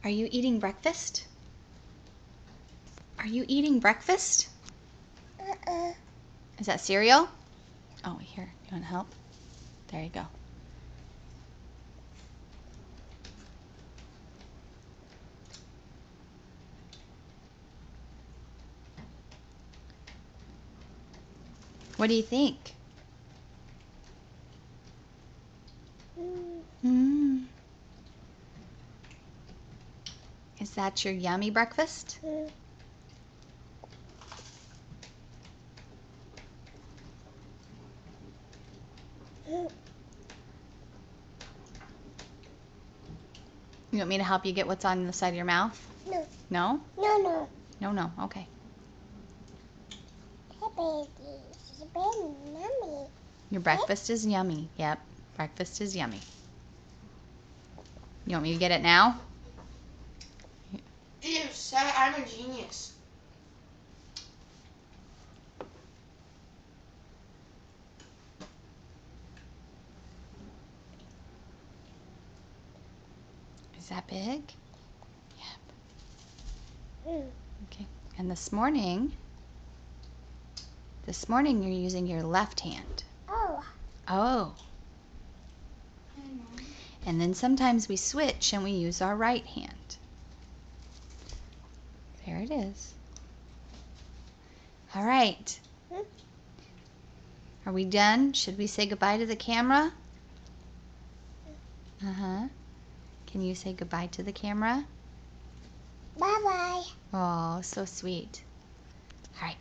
Are you eating breakfast? Are you eating breakfast? Is that cereal? Oh, here. You want to help? There you go. What do you think? Mm. Is that your yummy breakfast? You want me to help you get what's on the side of your mouth? No. No? No, no. No, no. Okay. Hey, baby. It's been yummy. Your breakfast is yummy. Yep. Breakfast is yummy. You want me to get it now? Yes, I'm a genius. Is that big? Yep. Mm. Okay. And this morning you're using your left hand. Oh. Oh. And then sometimes we switch and we use our right hand. There it is. All right. Are we done? Should we say goodbye to the camera? Uh-huh. Can you say goodbye to the camera? Bye-bye. Oh, so sweet. All right.